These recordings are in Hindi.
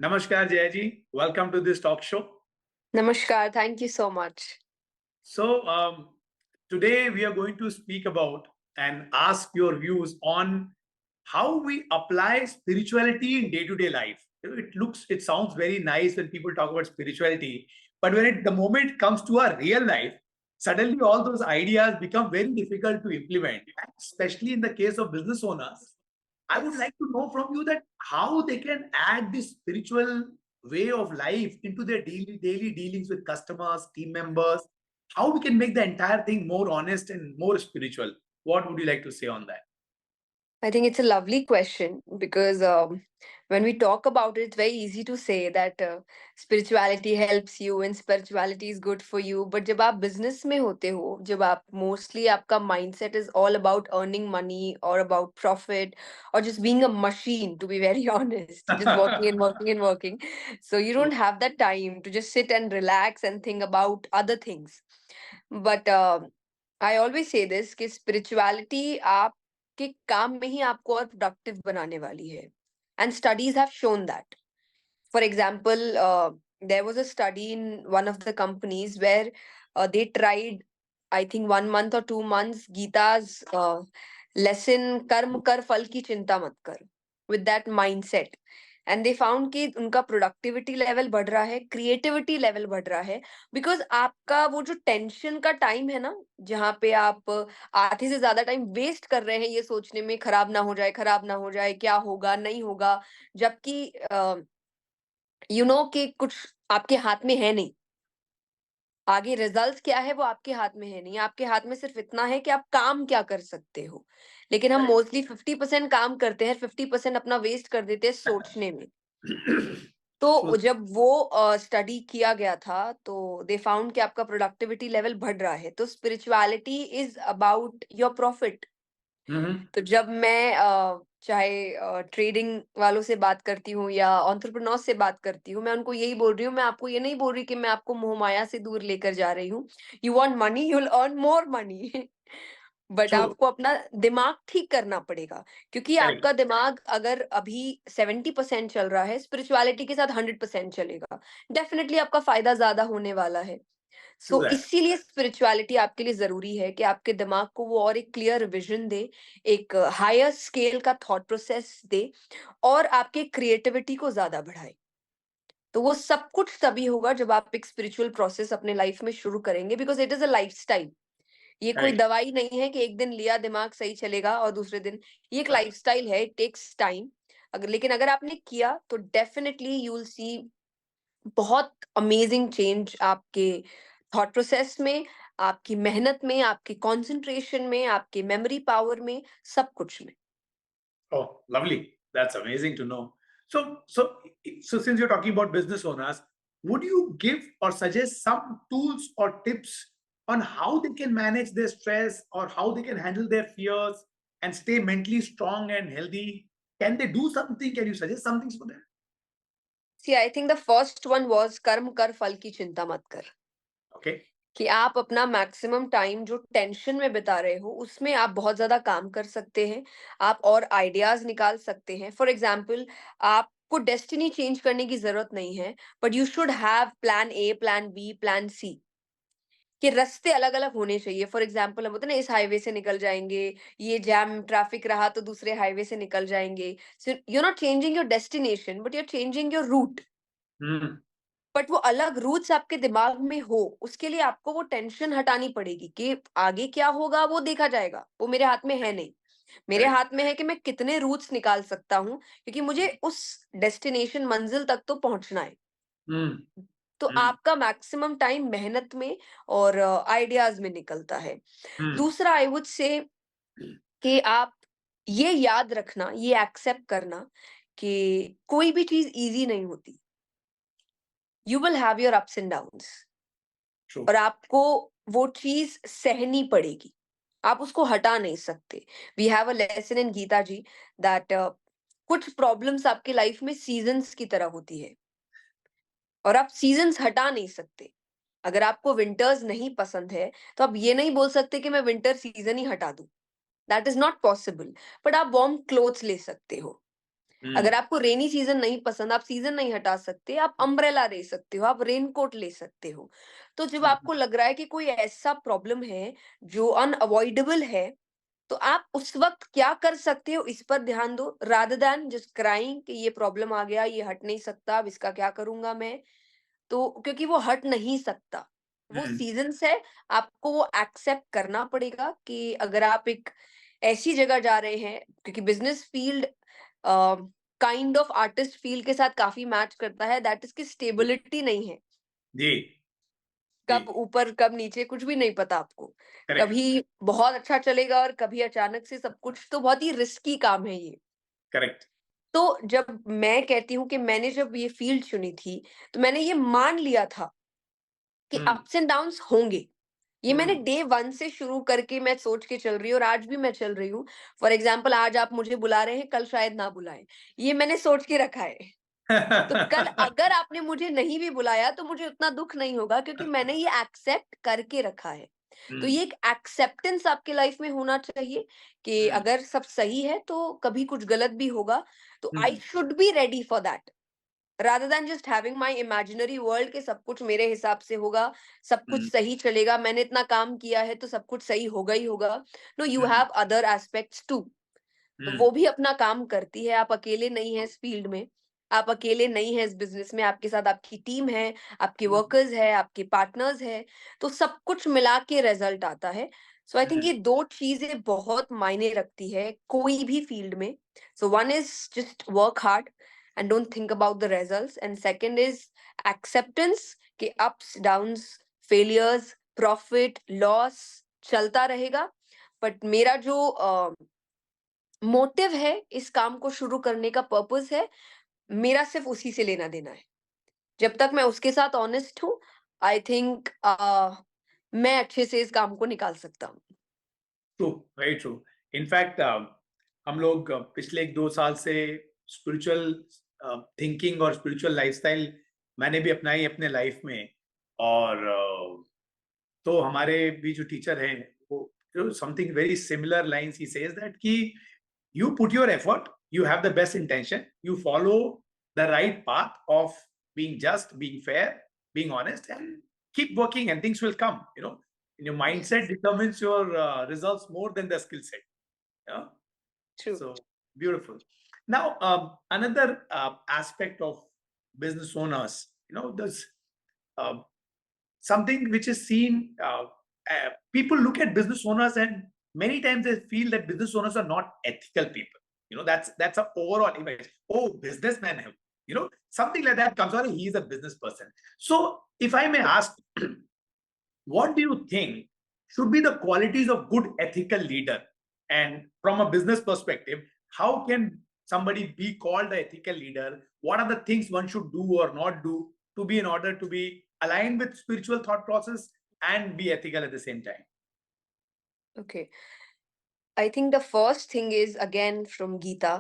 Namaskar, Jayaji. Welcome to this talk show. Namaskar. Thank you so much. So, today we are going to speak about and ask your views on how we apply spirituality in day-to-day life. It sounds very nice when people talk about spirituality, but the moment it comes to our real life, suddenly all those ideas become very difficult to implement, especially in the case of business owners. I would like to know from you that how they can add this spiritual way of life into their daily dealings with customers, team members, how we can make the entire thing more honest and more spiritual. What would you like to say on that? I think it's a lovely question because when we talk about it, it's very easy to say that spirituality helps you and spirituality is good for you. But जब आप business में होते हो, जब आप mostly आपका mindset is all about earning money or about profit or just being a machine, to be very honest, just working and working and working. So you don't have that time to just sit and relax and think about other things. But I always say this कि spirituality आप कि काम में ही आपको और प्रोडक्टिव बनाने वाली है and studies have shown that for example there was a study in one of the companies where they tried I think 1 month or 2 months Gita's lesson कर्म कर फल की चिंता मत कर with that mindset and they found कि उनका प्रोडक्टिविटी लेवल बढ़ रहा है क्रिएटिविटी लेवल बढ़ रहा है बिकॉज आपका वो जो टेंशन का टाइम है ना जहाँ पे आप आधे से ज्यादा टाइम वेस्ट कर रहे हैं ये सोचने में खराब ना हो जाए क्या होगा नहीं होगा जबकि कि कुछ आपके हाथ में है नहीं आगे रिजल्ट क्या है वो आपके हाथ में है नहीं आपके हाथ में सिर्फ इतना है कि आप काम क्या कर सकते हो लेकिन हम मोस्टली 50% काम करते हैं 50% अपना वेस्ट कर देते हैं सोचने में तो So, जब वो स्टडी किया गया था तो दे फाउंड कि आपका प्रोडक्टिविटी लेवल बढ़ रहा है तो spirituality is about your profit mhm. तो जब मैं चाहे ट्रेडिंग वालों से बात करती हूँ या एंटरप्रेन्योर्स से बात करती हूँ मैं उनको यही बोल रही हूँ मैं आपको ये नहीं बोल रही कि मैं आपको मोहमाया से दूर लेकर जा रही हूँ you want money you will earn more money but True. आपको अपना दिमाग ठीक करना पड़ेगा क्योंकि Correct. आपका दिमाग अगर अभी 70% चल रहा है स्पिरिचुअलिटी के साथ 100% चलेगा डेफिनेटली आपका फायदा ज्यादा होने वाला है True सो that. इसीलिए स्पिरिचुअलिटी आपके लिए जरूरी है कि आपके दिमाग को वो और एक क्लियर विजन दे एक हायर स्केल का थॉट प्रोसेस दे और आपके क्रिएटिविटी को ज्यादा बढ़ाए तो वो सब कुछ तभी होगा जब आप एक स्पिरिचुअल प्रोसेस अपने लाइफ में शुरू करेंगे because it is a lifestyle ये कोई Correct. दवाई नहीं है कि एक दिन लिया दिमाग सही चलेगा और दूसरे दिन ये एक लाइफस्टाइल है इट टेक्स टाइम अगर आपने किया तो डेफिनेटली यू विल सी बहुत अमेजिंग चेंज आपके थॉट प्रोसेस में आपकी मेहनत में आपकी कंसंट्रेशन में आपके मेमोरी पावर में सब कुछ में Oh, lovely. That's amazing to know. So since you're talking about business owners, would you give or suggest some tools or tips on how they can manage their stress or how they can handle their fears and stay mentally strong and healthy? Can they do something? Can you suggest some things for them? See I think the first one was कर्म कर फल की चिंता मत कर Okay. कि आप अपना मैक्सिमम टाइम जो टेंशन में बिता रहे हो उसमें आप बहुत ज्यादा काम कर सकते हैं आप और आइडियाज निकाल सकते हैं फॉर एग्जाम्पल आपको डेस्टिनी चेंज करने की जरूरत नहीं है but you should have plan A plan B plan C कि रास्ते अलग अलग होने चाहिए फॉर एग्जाम्पल हम बोलते हैं ना इस हाईवे से निकल जाएंगे ये जैम ट्रैफिक रहा तो दूसरे हाईवे से निकल जाएंगे so you not changing your destination but you are changing your route Hmm. But वो अलग रूट्स आपके दिमाग में हो उसके लिए आपको वो टेंशन हटानी पड़ेगी कि आगे क्या होगा वो देखा जाएगा वो मेरे हाथ में है नहीं मेरे Correct. हाथ में है कि मैं कितने रूट्स निकाल सकता हूँ क्योंकि मुझे उस डेस्टिनेशन मंजिल तक तो पहुंचना है Hmm. तो Hmm. आपका मैक्सिमम टाइम मेहनत में और आइडियाज में निकलता है Hmm. दूसरा आई वुड से कि आप ये याद रखना ये एक्सेप्ट करना कि कोई भी चीज इजी नहीं होती you will have your ups and downs True. और आपको वो चीज सहनी पड़ेगी आप उसको हटा नहीं सकते we have a lesson in Gita ji that कुछ प्रॉब्लम्स आपकी लाइफ में सीजन्स की तरह होती है और आप सीजन्स हटा नहीं सकते अगर आपको विंटर्स नहीं पसंद है तो आप ये नहीं बोल सकते कि मैं विंटर सीजन ही हटा दूं that is not possible but आप वार्म क्लोथ्स ले सकते हो हम्म, अगर आपको रेनी सीजन नहीं पसंद, आप सीजन नहीं हटा सकते, आप अम्ब्रेला ले सकते हो, आप रेनकोट ले सकते हो। तो जब हम्म, आपको लग रहा है कि कोई ऐसा प्रॉब्लम है जो अनअवॉइडेबल है, तो आप उस वक्त क्या कर सकते हो इस पर ध्यान दो, रादर देन जस्ट क्राइंग कि ये प्रॉब्लम आ गया, ये हट नहीं सकता, अब इसका क्या करूंगा मैं। तो क्योंकि वो हट नहीं सकता, वो हम्म, सीजन्स है, आपको वो एक्सेप्ट करना पड़ेगा कि अगर आप एक ऐसी जगह जा रहे हैं, क्योंकि business field kind of artist field के साथ काफी मैच करता है, दैट इज की स्टेबिलिटी नहीं है। जी, जी, कब ऊपर कब नीचे कुछ भी नहीं पता आपको। करेक्ट, कभी बहुत अच्छा चलेगा और कभी अचानक से सब कुछ, तो बहुत ही रिस्की काम है ये। करेक्ट, तो जब मैं कहती हूँ कि मैंने जब ये फील्ड चुनी थी, तो मैंने ये मान लिया था कि हम्म, अप्स एंड डाउन्स होंगे। ये मैंने हम्म, डे 1 से शुरू करके मैं सोच के चल रही हूँ और आज भी मैं चल रही हूँ। फॉर एग्ज़ाम्पल आज आप मुझे बुला रहे हैं, कल शायद ना बुलाएँ। ये मैंने सोच के रखा है। तो कल अगर आपने मुझे नहीं भी बुलाया तो मुझे उतना दुःख नहीं होगा, क्योंकि मैंने ये एक्सेप्ट करके रखा है। तो हम्म, ये एक एक्सेप्टेंस आपके लाइफ में होना चाहिए कि हम्म, अगर सब सही है तो कभी कुछ गलत भी होगा, तो I hmm, should be ready for that. Rather than just having my imaginary world के सब कुछ मेरे हिसाब से होगा, सब कुछ हम्म, सही चलेगा, मैंने इतना काम किया है तो सब कुछ सही होगा ही होगा। No, you hmm, have other aspects too. Hmm, वो भी अपना काम करती है, आप अकेले नहीं हैं इस फील्ड में, आप अकेले नहीं हैं इस बिज़नेस में, आपके साथ आपकी टीम है, आपके हम्म, वर्कर्स हैं, आपके पार्टनर्स हैं, तो सब कुछ मिला के रिज़ल्ट आता है। सो आई थिंक हम्म, ये 2 चीज़ें बहुत मायने रखती है कोई भी फील्ड में। So one is just work hard and don't think about the results, and second is acceptance कि ups, downs, failures, profit, loss चलता रहेगा। बट मेरा जो मोटिव है इस काम को शुरू करने का, पर्पस है, मेरा सिर्फ उसी से लेना देना है। जब तक मैं उसके साथ ऑनेस्ट हूँ, आई थिंक मैं अच्छे से इस काम को निकाल सकता हूँ। True, very true. इनफैक्ट हम लोग पिछले 1-2 साल से स्पिरिचुअल थिंकिंग और स्पिरिचुअल लाइफस्टाइल मैंने भी अपनाई अपने लाइफ में। और तो हमारे भी जो टीचर हैं वो something very similar lines he says that कि you put your effort, you have the best intention, you follow the right path of being just, being fair, being honest, and keep working, and things will come. Your mindset Yes, determines your results more than the skill set. You know? true. So beautiful. Now, another aspect of business owners, there's um, something which is seen. People look at business owners, and many times they feel that business owners are not ethical people. That's an overall image. Oh, businessman, something like that comes out. He is a business person. So, if I may ask, what do you think should be the qualities of good ethical leader? And from a business perspective, how can somebody be called an ethical leader? What are the things one should do or not do to be in order to be aligned with spiritual thought process and be ethical at the same time? Okay. I think the first thing is again from Gita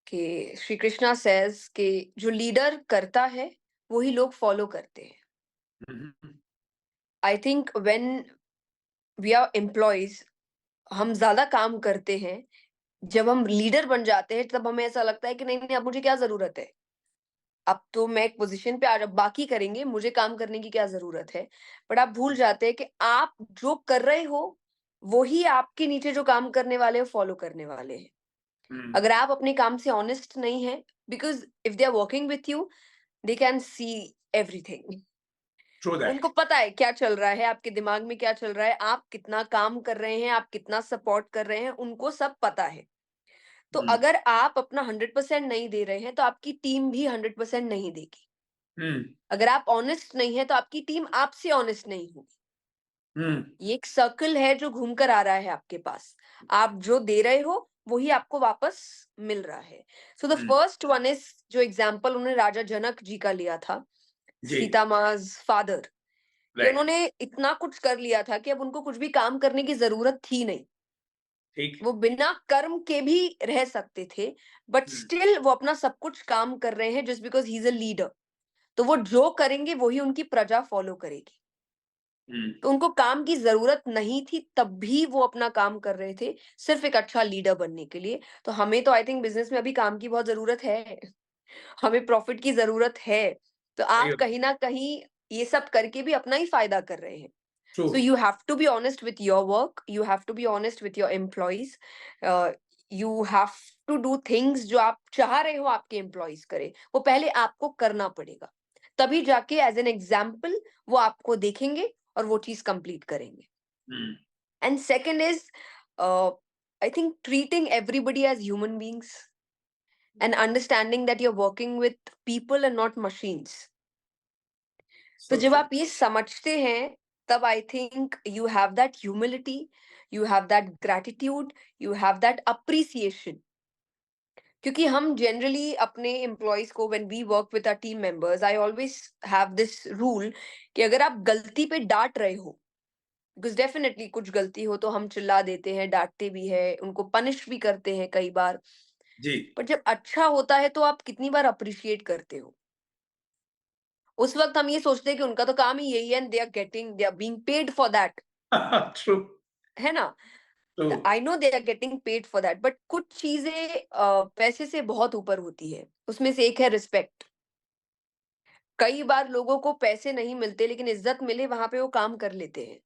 कि श्री कृष्णा सेज कि जो लीडर करता है वही लोग फॉलो करते हैं। Mhm. I think when we are employees, हम ज्यादा काम करते हैं, जब हम लीडर बन जाते हैं तब हमें ऐसा लगता है कि नहीं नहीं, अब मुझे क्या जरूरत है, अब तो मैं एक पोजीशन पे आ, जब बाकी करेंगे मुझे काम करने की क्या जरूरत है। बट आप भूल जाते हैं कि आप जो कर रहे हो वही आपके नीचे जो काम करने वाले हैं फॉलो करने वाले हैं। Mm. अगर आप अपने काम से ऑनेस्ट नहीं है, because if they are working with you, they can see everything. True that. उनको पता है क्या चल रहा है, आपके दिमाग में क्या चल रहा है, आप कितना काम कर रहे हैं, आप कितना सपोर्ट कर रहे हैं, उनको सब पता है। तो Mm. अगर आप अपना 100% नहीं दे रहे हैं तो आपकी टीम भी 100% नहीं देगी। Mm. अगर आप ऑनेस्ट नहीं है तो आपकी टीम आपसे ऑनेस्ट नहीं होगी। Mm. ये एक सर्कल है जो घूम कर आ रहा है आपके पास। आप जो दे रहे हो वही आपको वापस मिल रहा है। So the Mm. First one is, जो एग्जाम्पल उन्होंने राजा जनक जी का लिया था, जी, सीता माज फादर, कि राइट, उन्होंने इतना कुछ कर लिया था कि अब उनको कुछ भी काम करने की जरूरत थी नहीं। ठीक। वो बिना कर्म के भी रह सकते थे, बट Mm. स्टिल वो अपना सब कुछ काम कर रहे हैं just because he is a leader. तो वो जो करेंगे वही उनकी प्रजा फॉलो करेगी। हम्म, तो उनको काम की ज़रूरत नहीं थी, तब भी वो अपना काम कर रहे थे, सिर्फ़ एक अच्छा लीडर बनने के लिए। तो हमें तो आई थिंक बिज़नेस में अभी काम की बहुत ज़रूरत है। हमें प्रॉफ़िट की ज़रूरत है। तो सही आप कहीं न कहीं ये सब करके भी अपना ही फ़ायदा कर रहे हैं। True. So you have to be honest with your work. You have to be honest with your employees. Uh, you have to do things जो आप चाह रहे हो आपके एम्प्लॉइज करें, वो पहले आपको करना पड़ेगा। तभी जाके एज एन एग्जाम्पल वो आपको देखेंगे और वो चीज कंप्लीट करेंगे। Hmm, and second is I think treating everybody as human beings and understanding that you are working with people and not machines. तो सो जब ट्रू। आप ये समझते हैं, तब I think you have that humility, you have that gratitude, you have that appreciation. क्योंकि हम जनरली अपने एम्प्लॉयज को, when we work with our team members, I always have this rule कि अगर आप गलती पे डांट रहे हो, बिकॉज डेफिनेटली कुछ गलती हो तो हम चिल्ला देते हैं, डांटते भी है, उनको पनिश भी करते हैं कई बार। जी। पर जब अच्छा होता है तो आप कितनी बार अप्रिशिएट करते हो। उस वक्त हम ये सोचते हैं कि उनका तो काम ही यही है and they are being paid for that, true. है ना? True. I know they are getting paid for that, but कुछ चीजें पैसे से बहुत ऊपर होती है। उसमें से एक है रिस्पेक्ट। कई बार लोगों को पैसे नहीं मिलते लेकिन इज्जत मिले, वहां पे वो काम कर लेते हैं।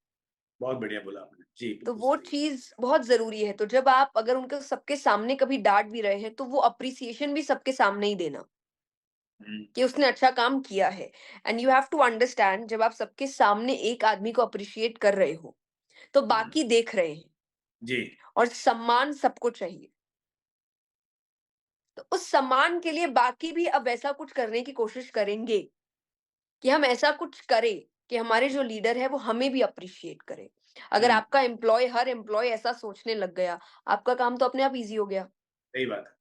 बहुत बढ़िया बोला आपने जी, तो बिल्कुल वो सही। चीज बहुत जरूरी है। तो जब आप अगर उनके सबके सामने कभी डांट भी रहे हैं, तो वो अप्रिसिएशन भी सबके सामने ही देना हम्म, कि उसने अच्छा काम किया है। And you have to understand, जब आप सबके सामने एक आदमी को अप्रिशिएट कर रहे हो, तो हम्म, बाकी देख रहे हैं। जी। और सम्मान सबको चाहिए। तो उस सम्मान के लिए बाकी भी अब ऐसा कुछ करने की कोशिश करेंगे कि हम ऐसा कुछ करें कि हमारे जो लीडर है वो हमें भी अप्रिशिएट करे। अगर हम्म, आपका हर एम्प्लॉय ऐसा सोचने लग गया, आपका काम तो अपने आप इजी हो गया सही बात है।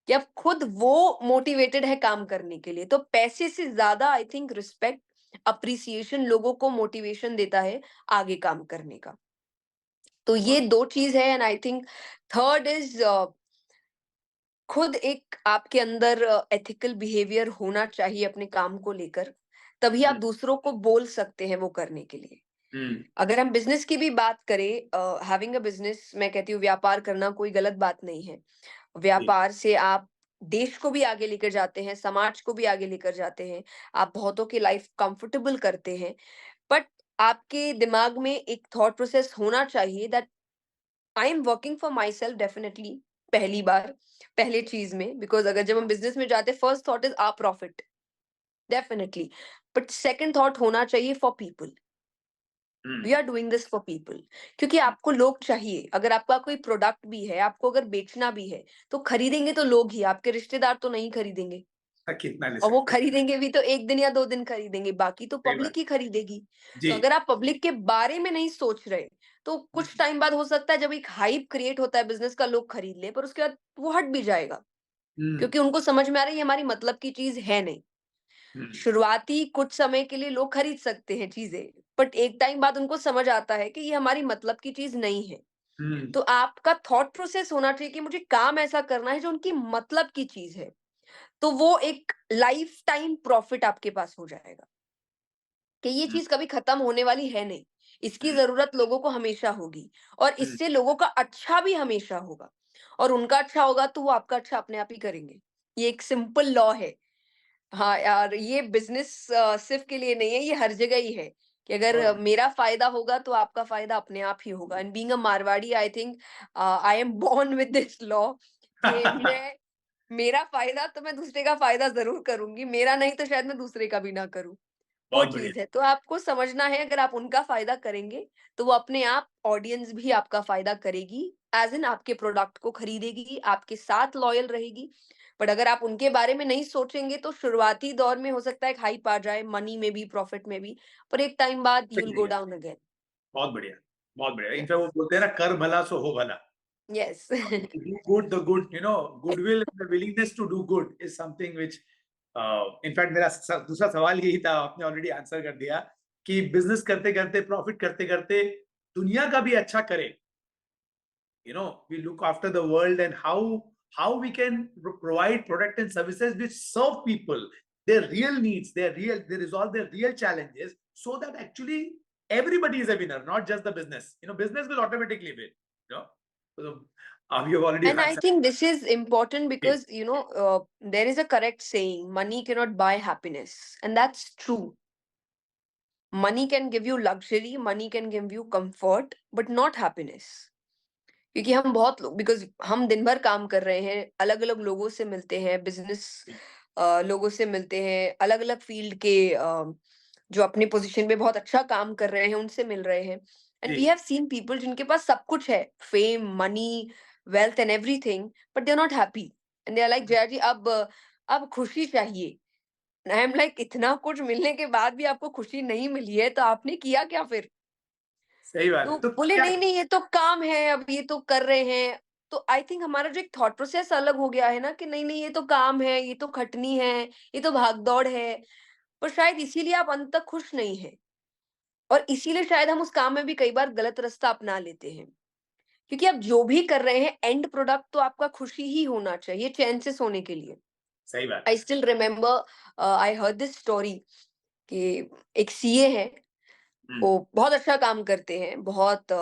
कि अब खुद वो मोटिवेटेड है काम करने के लिए। तो पैसे से ज्यादा आई थिंक रिस्पेक्ट, अप्रिसिएशन लोगों को मोटिवेशन देता है आगे काम करने का। तो ये बहुत। दो चीज है। And I think third is, खुद एक आपके अंदर एथिकल बिहेवियर होना चाहिए अपने काम को लेकर। तभी आप हम्म, दूसरों को बोल सकते हैं वो करने के लिए। हम्म, अगर हम बिजनेस की भी बात करें, हैविंग अ बिजनेस, मैं कहती हूँ व्यापार करना कोई गलत बात नहीं है। जी। व्यापार से आप देश को भी आगे लेकर जाते हैं, समाज को भी आगे लेकर जाते हैं, आप बहुतों की लाइफ कंफर्टेबल करते हैं। बट आपके दिमाग में एक थॉट प्रोसेस होना चाहिए that I am working for my self, definitely पहली बार, पहले चीज में। बिकॉज अगर जब हम बिजनेस में जाते हैं, first thought is a profit, definitely. But second thought होना चाहिए for people, we hmm, are doing this for people. क्योंकि आपको लोग चाहिए। अगर आपका कोई प्रोडक्ट भी है, आपको अगर बेचना भी है, तो खरीदेंगे तो लोग ही, आपके रिश्तेदार तो नहीं खरीदेंगे। कितना ले और वो सकते हैं। खरीदेंगे भी तो एक दिन या दो दिन खरीदेंगे, बाकी तो सही बात। पब्लिक ही खरीदेगी। जी। तो अगर आप पब्लिक के बारे में नहीं सोच रहे, तो कुछ हम्म, टाइम बाद हो सकता है जब एक हाइप क्रिएट होता है बिजनेस का, लोग खरीद ले, पर उसके बाद वो हट भी जाएगा। हम्म, क्योंकि उनको समझ में आ रहा है ये हमारी मतलब की चीज है नहीं। हम्म, शुरुआती कुछ समय के लिए लोग खरीद सकते हैं चीजें, बट एक टाइम बाद उनको समझ आता है कि ये हमारी मतलब की चीज नहीं है। हम्म, तो आपका थॉट प्रोसेस होना चाहिए कि मुझे काम ऐसा करना है जो उनकी मतलब की चीज है। तो वो एक लाइफ टाइम प्रॉफिट आपके पास हो जाएगा कि ये हम्म, चीज कभी खत्म होने वाली है नहीं। इसकी हम्म, जरूरत लोगों को हमेशा होगी, और हम्म, इससे लोगों का अच्छा भी हमेशा होगा। और उनका अच्छा होगा तो वो आपका अच्छा अपने आप ही करेंगे। ये एक सिंपल लॉ है। हाँ यार, ये बिजनेस सिर्फ के लिए नहीं है, ये हर जगह ही है कि अगर बहुत। मेरा फायदा होगा तो आपका फायदा अपने आप ही होगा। And being a Marwari, I think I am born with this law कि मैं, मेरा फायदा तो मैं दूसरे का फायदा जरूर करूंगी, मेरा नहीं तो शायद मैं दूसरे का भी ना करूं। वो बहुत बढ़िया। चीज है। तो आपको समझना है, अगर आप उनका फायदा करेंगे, तो वो अपने आप ऑडियंस भी आपका फायदा करेगी, एज इन आपके प्रोडक्ट को खरीदेगी, आपके साथ लॉयल रहेगी। बट अगर आप उनके बारे में नहीं सोचेंगे, तो शुरुआती दौर में हो सकता है एक हाइप आ जाए, मनी में भी, प्रॉफिट में भी, पर एक टाइम बाद यू विल नहीं गो है। Down again. बहुत बढ़िया। बहुत बढ़िया। In fact yes. वो बोलते हैं ना, कर भला सो हो भला। Yes. Do good, the good, goodwill and the willingness to do good is something which, in fact मेरा दूसरा सवाल यही था, आपने ऑलरेडी आंसर कर दिया कि बिजनेस करते करते, प्रॉफिट करते करते दुनिया का भी अच्छा करें। We look after the world, and how we can provide product and services which serve people, their real needs, they resolve their real challenges, so that actually everybody is a winner, not just the business. Business will automatically win. You know, so you have already And I answered. think this is important because, there is a correct saying, money cannot buy happiness. And that's true. Money can give you luxury, money can give you comfort, but not happiness. क्योंकि हम बहुत लोग, बिकॉज हम दिन भर काम कर रहे हैं, अलग अलग लोगों से मिलते हैं, बिजनेस लोगों से मिलते हैं, अलग अलग फील्ड के जो अपने पोजीशन पे बहुत अच्छा काम कर रहे हैं उनसे मिल रहे हैं. एंड वी जी, हैव सीन पीपल जिनके पास सब कुछ है, fame, money, wealth and everything, but they are not happy. And they are like, Jaya ji अब खुशी चाहिए. आई एम लाइक, इतना कुछ मिलने के बाद भी आपको खुशी नहीं मिली है तो आपने किया क्या फिर? सही बात तो है. तो बोले क्या? नहीं नहीं, ये तो काम है, अब ये तो कर रहे हैं. तो आई थिंक हमारा जो एक थॉट प्रोसेस अलग हो गया है ना, कि नहीं नहीं, ये तो काम है, ये तो खटनी है, ये तो भाग दौड़ है. पर शायद इसीलिए आप अंत तक खुश नहीं है, और इसीलिए शायद हम उस काम में भी कई बार गलत रास्ता अपना लेते हैं. क्योंकि आप जो भी कर रहे हैं, एंड प्रोडक्ट तो आपका खुशी ही होना चाहिए, चैन से सोने के लिए. सही बात आई है. Still remember, I heard this story कि एक सीए है, हम्म. वो बहुत अच्छा काम करते हैं, बहुत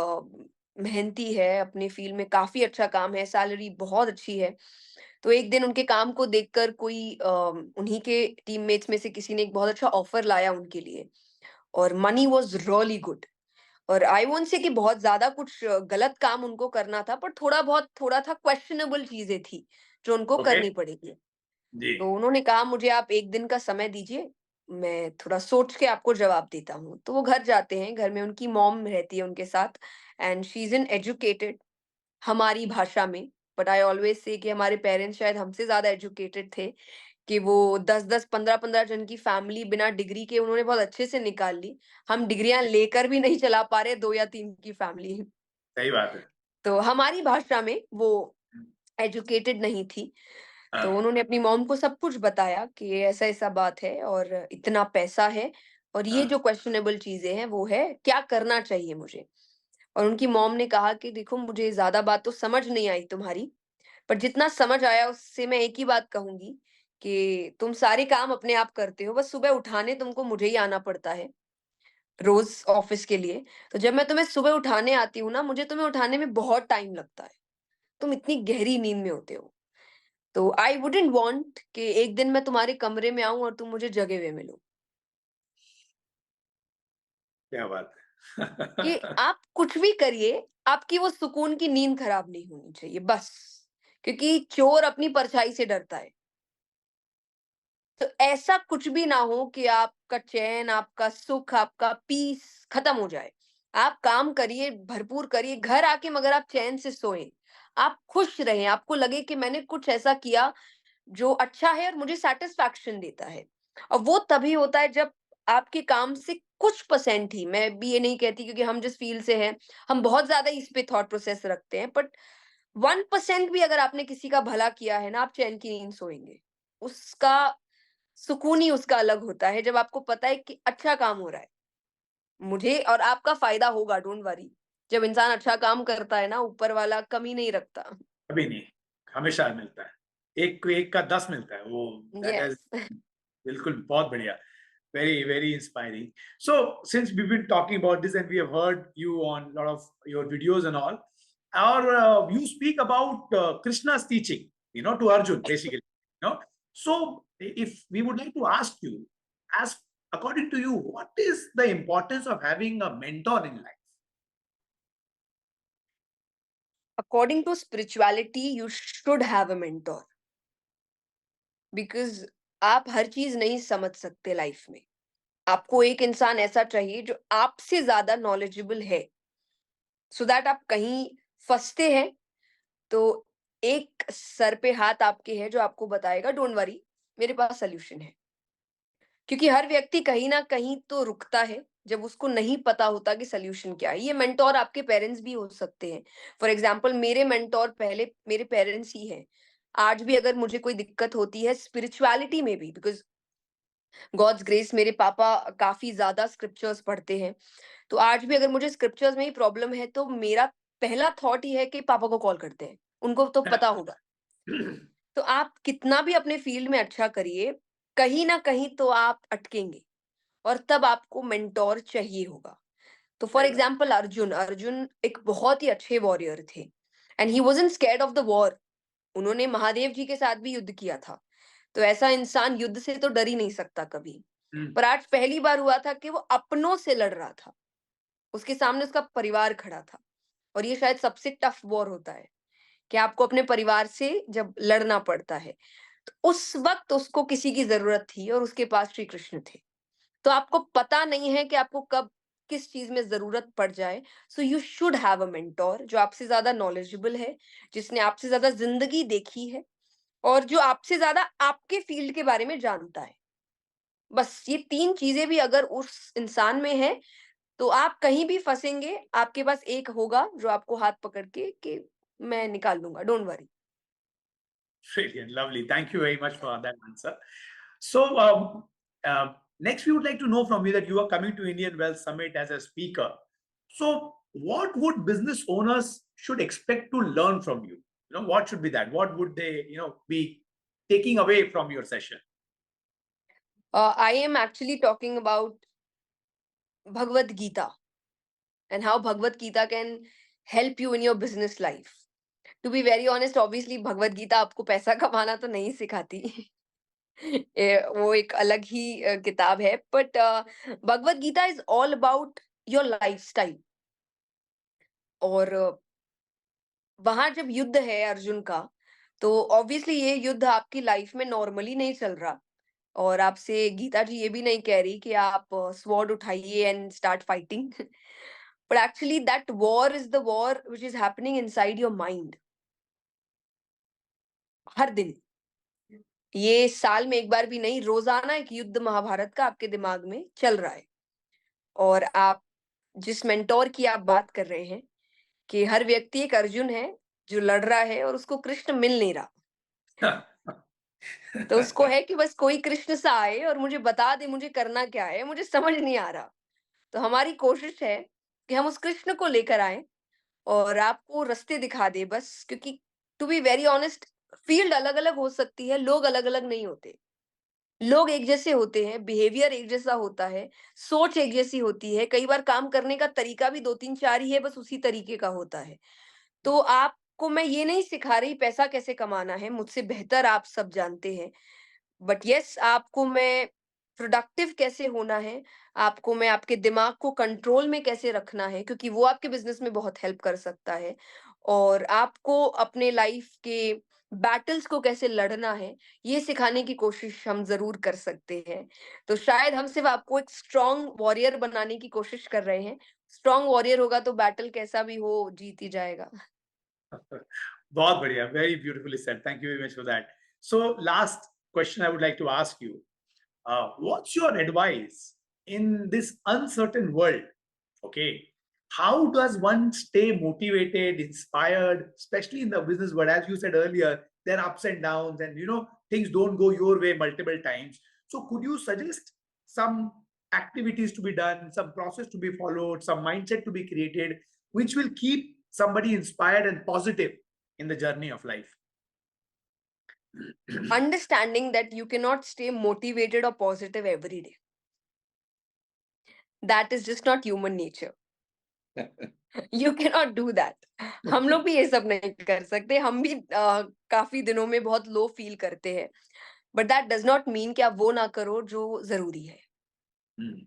मेहनती है, अपनी फील्ड में काफ़ी अच्छा काम है, सैलरी बहुत अच्छी है. तो एक दिन उनके काम को देखकर कोई उन्हीं के टीममेट्स में से किसी ने एक बहुत अच्छा ऑफर लाया उनके लिए, और मनी वाज़ रियली गुड. और आई वोंट से कि बहुत ज़्यादा कुछ गलत काम उनको करना था, पर थोड़ा था, क्वेश्चनेबल चीज़ें थी, जो उनको ओके. करनी पड़ेगी. जी. तो उन्होंने कहा, मुझे आप 1 दिन का समय दीजिए, मैं थोड़ा सोच के आपको जवाब देता हूँ. तो वो घर जाते हैं, घर में उनकी मॉम रहती है उनके साथ, and she is an educated, हमारी भाषा में. बट आई ऑलवेज़ से कि हमारे पेरेंट्स शायद हमसे ज़्यादा एजुकेटेड थे, कि वो 10-10, 15-15 जन की फैमिली बिना डिग्री के उन्होंने बहुत अच्छे से निकाल ली. हम डिग्रियाँ लेकर भी नहीं चला पा रहे 2 या 3 की फैमिली. सही बात है. तो हमारी भाषा में वो एजुकेटेड नहीं थी. तो हाँ. उन्होंने अपनी मॉम को सब कुछ बताया कि ऐसा-ऐसा बात है, और इतना पैसा है, और ये हाँ. जो क्वेश्चनेबल चीज़ें हैं वो है, क्या करना चाहिए मुझे? और उनकी मॉम ने कहा कि देखो, मुझे ज़्यादा बात तो समझ नहीं आई तुम्हारी, पर जितना समझ आया उससे मैं एक ही बात कहूँगी, कि तुम सारे काम अपने आप करते हो, बस सुबह उठाने तुमको मुझे ही आना पड़ता है, रोज़ ऑफ़िस के लिए. तो जब मैं तुम्हें सुबह उठाने आती हूँ ना, मुझे तुम्हें उठाने में बहुत टाइम लगता है. तुम इतनी गहरी नींद में होते हो. तो आई वुडन्ट वांट कि एक दिन मैं तुम्हारे कमरे में आऊँ और तुम मुझे जगे हुए मिलो. क्या बात कि है. आप कुछ भी करिए, आपकी वो सुकून की नींद खराब नहीं होनी चाहिए, बस. क्योंकि चोर अपनी परछाई से डरता है. तो ऐसा कुछ भी ना हो कि आपका चैन, आपका सुख, आपका पीस खत्म हो जाए. आप काम करिए, भरपूर करिए, घर आके मगर आप चैन से सोएँ. आप खुश रहें, आपको लगे कि मैंने कुछ ऐसा किया जो अच्छा है और मुझे सैटिस्फैक्शन देता है. और वो तभी होता है जब आपके काम से कुछ परसेंट ही, मैं भी ये नहीं कहती क्योंकि हम जिस फील्ड से हैं, हम बहुत ज़्यादा इस पे थॉट प्रोसेस रखते हैं, बट 1% भी अगर आपने किसी का भला किया है ना, आप चैन की नींद सोएँगे. उसका सुकून ही उसका अलग होता है, जब आपको पता है कि अच्छा काम हो रहा है. मुझे और आपका फ़ायदा होगा, डोंट वरी. जब इंसान अच्छा काम करता है ना, ऊपर वाला कमी नहीं रखता. कभी नहीं. हमेशा मिलता है. एक को एक का 10 मिलता है वो. That is. यस. बिल्कुल, बहुत बढ़िया. Very, very inspiring. So, since we've been talking about this and we have heard you on a lot of your videos and all, or you speak about Krishna's teaching, to Arjun, basically. So if we would like to ask you, as according to you, what is the importance of having a mentor in life? According to spirituality, you should have a mentor, because आप हर चीज नहीं समझ सकते लाइफ में. आपको एक इंसान ऐसा चाहिए जो आपसे ज्यादा नॉलेजेबल है, सो दैट आप कहीं फंसते हैं तो एक सर पे हाथ आपके है जो आपको बताएगा, डोंट वरी, मेरे पास सोल्यूशन है. क्योंकि हर व्यक्ति कहीं ना कहीं तो रुकता है जब उसको नहीं पता होता कि सोल्यूशन क्या है. ये मेंटोर आपके पेरेंट्स भी हो सकते हैं. फॉर एग्जांपल, मेरे मेंटोर पहले मेरे पेरेंट्स ही हैं. आज भी अगर मुझे कोई दिक्कत होती है स्पिरिचुअलिटी में भी, बिकॉज गॉड्स ग्रेस, मेरे पापा काफी ज्यादा स्क्रिप्चर्स पढ़ते हैं, तो आज भी अगर मुझे स्क्रिप्चर्स में ही प्रॉब्लम है तो मेरा पहला थॉट ही है कि पापा को कॉल करते हैं, उनको तो पता होगा. तो आप कितना भी अपने फील्ड में अच्छा करिए, कहीं ना कहीं तो आप अटकेंगे, और तब आपको मेंटोर चाहिए होगा. तो फॉर एग्जाम्पल अर्जुन, अर्जुन एक बहुत ही अच्छे वॉरियर थे and he wasn't scared of the war. उन्होंने महादेव जी के साथ भी युद्ध किया था। तो ऐसा इंसान युद्ध से तो डर ही नहीं सकता कभी। Hmm. पर आज पहली बार हुआ था कि वो अपनों से लड़ रहा था, उसके सामने उसका परिवार खड़ा था। और ये शायद सबसे टफ वॉर होता है कि आपको अपने परिवार से जब लड़ना पड़ता है। तो उस वक्त उसको किसी की जरूरत थी और उसके पास श्री कृष्ण थे। तो आपको पता नहीं है कि आपको कब किस चीज में जरूरत पड़ जाए। So you should have a mentor जो आपसे ज्यादा नॉलेजेबल है, जिसने आपसे ज्यादा जिंदगी देखी है और जो आपसे ज्यादा आपके फील्ड के बारे में जानता है। बस ये तीन चीजें भी अगर उस इंसान में है तो आप कहीं भी फंसेंगे, आपके पास एक होगा जो आपको हाथ पकड़ के कि मैं निकाल लूंगा, don't worry. Brilliant, lovely. Thank you very much for that answer. So, next, we would like to know from you that you are coming to Indian Wealth Summit as a speaker. So, what would business owners should expect to learn from you? You know, what should be that? What would they, be taking away from your session? I am actually talking about Bhagavad Gita and how Bhagavad Gita can help you in your business life. To be very honest, obviously Bhagavad Gita आपको पैसा कमाना तो नहीं सिखाती। वो एक अलग ही किताब है, but Bhagavad Gita is all about your lifestyle. और वहां जब युद्ध है अर्जुन का, तो ऑब्वियसली ये युद्ध आपकी लाइफ में नॉर्मली नहीं चल रहा। और आपसे गीता जी ये भी नहीं कह रही कि आप स्वॉर्ड उठाइए and start fighting. But actually that war is the war which is happening inside your mind हर दिन। ये साल में एक बार भी नहीं, रोजाना एक युद्ध महाभारत का आपके दिमाग में चल रहा है। और आप जिस मेंटोर की आप बात कर रहे हैं कि हर व्यक्ति एक अर्जुन है जो लड़ रहा है और उसको कृष्ण मिल नहीं रहा। तो उसको है कि बस कोई कृष्ण सा आए और मुझे बता दे मुझे करना क्या है, मुझे समझ नहीं आ रहा। तो हमारी कोशिश है कि हम उस कृष्ण को लेकर आए और आपको रास्ते दिखा दे बस। क्योंकि to be very honest, field अलग अलग हो सकती है, लोग अलग अलग नहीं होते। लोग एक जैसे होते हैं, बिहेवियर एक जैसा होता है, सोच एक जैसी होती है, कई बार काम करने का तरीका भी 2 3 4 ही है, बस उसी तरीके का होता है। तो आपको मैं ये नहीं सिखा रही पैसा कैसे कमाना है, मुझसे बेहतर आप सब जानते हैं। बट यस, आपको मैं प्रोडक्टिव कैसे होना है, आपको मैं आपके दिमाग को कंट्रोल में कैसे रखना है, क्योंकि वो आपके बिजनेस में बहुत हेल्प कर सकता है। और आपको अपने लाइफ के बैटल्स को कैसे लड़ना है, ये सिखाने की कोशिश हम जरूर कर सकते हैं। तो शायद हम सिर्फ आपको एक स्ट्रॉन्ग वॉरियर बनाने की कोशिश कर रहे हैं। स्ट्रॉन्ग वॉरियर होगा तो बैटल कैसा भी हो जीत ही जाएगा। बहुत बढ़िया, very beautifully said. Thank you very much for that. So, last question I would like to ask you. What's your advice in this uncertain world? Okay. How does one stay motivated, inspired, especially in the business world? As you said earlier, there are ups and downs, and things don't go your way multiple times. So, could you suggest some activities to be done, some process to be followed, some mindset to be created, which will keep somebody inspired and positive in the journey of life? Understanding that you cannot stay motivated or positive every day. That is just not human nature. You can not do that. हम लोग भी ये सब नहीं कर सकते, हम भी काफी दिनों में बहुत लो फील करते हैं। But that does not mean कि आप वो ना करो जो जरूरी है। Hmm.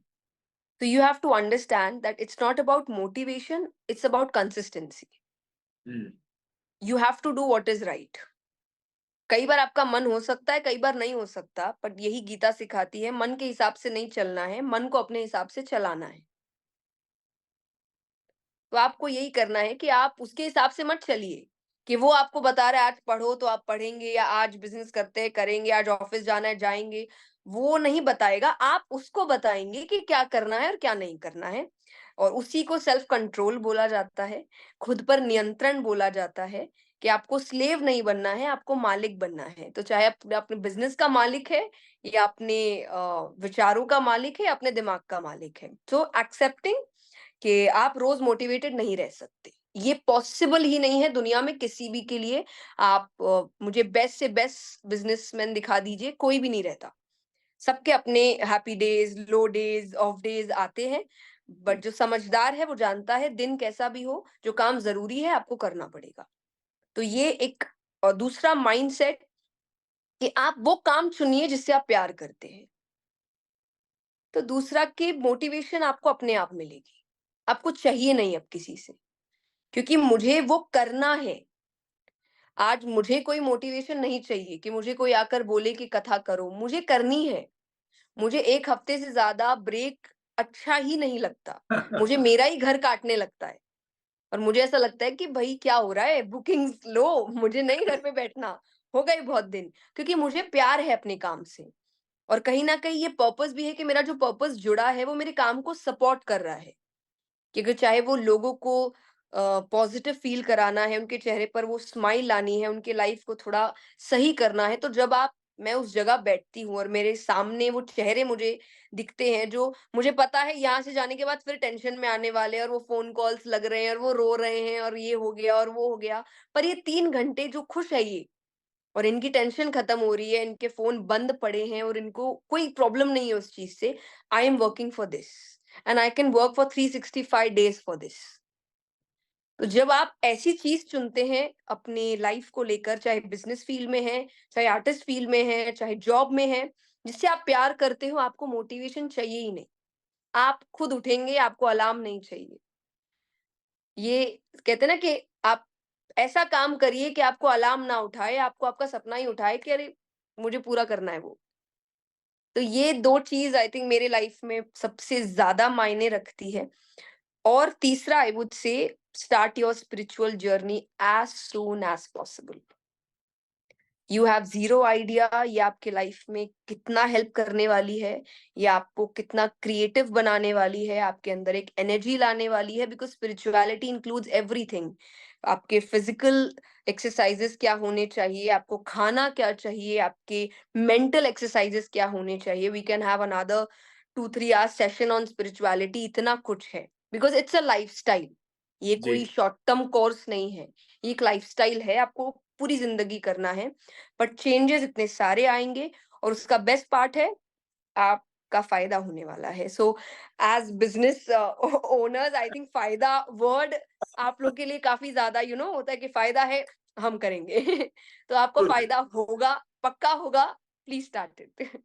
तो you have to understand that it's not about motivation, it's about consistency. Hmm. You have to do what is right. कई बार आपका मन हो सकता है, कई बार नहीं हो सकता, बट यही गीता सिखाती है, मन के हिसाब से नहीं चलना है, मन को अपने हिसाब से चलाना है। तो आपको यही करना है कि आप उसके हिसाब से मत चलिए कि वो आपको बता रहा है आज पढ़ो तो आप पढ़ेंगे, या आज बिजनेस करते हैं करेंगे, आज ऑफिस जाना है जाएंगे। वो नहीं बताएगा, आप उसको बताएंगे कि क्या करना है और क्या नहीं करना है। और उसी को सेल्फ कंट्रोल बोला जाता है, खुद पर नियंत्रण बोला जाता है। कि आपको स्लेव नहीं बनना है, आपको मालिक बनना है। तो चाहे आप अपने बिजनेस का मालिक है, या अपने विचारों का मालिक है, या अपने दिमाग का मालिक है। सो एक्सेप्टिंग कि आप रोज मोटिवेटेड नहीं रह सकते, ये पॉसिबल ही नहीं है दुनिया में किसी भी के लिए। आप मुझे बेस्ट से बेस्ट बिजनेसमैन दिखा दीजिए, कोई भी नहीं रहता। सबके अपने happy days, low days, of days आते हैं। बट जो समझदार है वो जानता है दिन कैसा भी हो, जो काम ज़रूरी है आपको करना पड़ेगा। तो ये एक और दूसरा माइंडसेट कि आप वो काम चुनिए जिससे आप प्यार करते हैं। तो दूसरा कि मोटिवेशन आपको अपने आप मिलेगी। आपको चाहिए नहीं अब किसी से, क्योंकि मुझे वो करना है। आज मुझे कोई मोटिवेशन नहीं चाहिए कि मुझे कोई आकर बोले कि कथा करो, मुझे करनी है। मुझे 1 हफ्ते से ज़्यादा ब्रेक अच्छा ही नहीं लगता। मुझे मेरा ही घर काटने लगता है और मुझे ऐसा लगता है कि भई क्या हो रहा है? बुकिंग्स लो, मुझे नहीं घर पे बैठना, हो गए बहुत दिन। क्योंकि मुझे प्यार है अपने काम से और कहीं न कहीं ये पर्पस भी है कि मेरा जो पर्पस जुड़ा है वो मेरे काम को सपोर्ट कर रहा है। कि अगर चाहे वो लोगों को पॉजिटिव फील कराना है, उनके चेहरे पर वो स्माइल लानी है, उनके लाइफ को थोड़ा सही करना है, तो जब आप मैं उस जगह बैठती हूँ और मेरे सामने वो चेहरे मुझे दिखते हैं, जो मुझे पता है यहाँ से जाने के बाद फिर टेंशन में आने वाले हैं और वो फ़ोन कॉल्स लग रहे हैं और वो रो रहे हैं और ये हो गया और वो हो गया। पर ये 3 घंटे जो खुश है ये और इनकी टेंशन खत्म हो रही है, इनके फ़ोन बंद पड़े हैं और इनको कोई प्रॉब्लम नहीं है उस चीज़ से। I am working for this and I can work for 365 days for this. तो जब आप ऐसी चीज़ चुनते हैं अपनी लाइफ़ को लेकर, चाहे बिज़नेस फ़ील्ड में है, चाहे आर्टिस्ट फ़ील्ड में है, चाहे जॉब में है, जिससे आप प्यार करते हो, आपको मोटिवेशन चाहिए ही नहीं। आप खुद उठेंगे, आपको अलार्म नहीं चाहिए। ये कहते हैं ना कि आप ऐसा काम करिए कि आपको अलार्म ना उठाए, आपको आपका सपना ही उठाए कि अरे! मुझे पूरा करना है वो। तो ये 2 चीज़ आई थिंक मेरे लाइफ़ में सबसे ज़्यादा मायने रखती है। और तीसरा I would say start your spiritual journey as soon as possible. You have zero idea ये आपके लाइफ में कितना हेल्प करने वाली है, ये आपको कितना क्रिएटिव बनाने वाली है, आपके अंदर एक एनर्जी लाने वाली है बिकॉज़ स्पिरिचुअलिटी इंक्लूड्स एवरीथिंग। आपके फिज़िकल एक्सरसाइज़ेज़ क्या होने चाहिए, आपको खाना क्या चाहिए, आपके मेंटल एक्सरसाइज़ेज़ क्या होने चाहिए। We can have another 2-3 hours session on spirituality, इतना कुछ है बिकॉज़ इट्स अ लाइफ़स्टाइल। ये कोई जी। शॉर्ट टर्म कोर्स नहीं है, ये एक लाइफ़स्टाइल है, आपको पूरी ज़िंदगी करना है। बट चेंजेस इतने सारे आएँगे और उसका बेस्ट पार्ट है आपका फ़ायदा होने वाला है। So as business owners I think फ़ायदा वर्ड आप लोग के लिए काफ़ी ज़्यादा होता है कि फ़ायदा है, हम करेंगे। तो आपको Good. फ़ायदा होगा, पक्का होगा, please start it.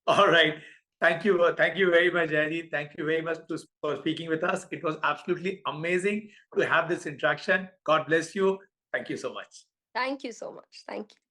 All right. Thank you. Thank you very much, Jaydeep. Thank you very much for speaking with us. It was absolutely amazing to have this interaction. God bless you. Thank you so much. Thank you so much. Thank you.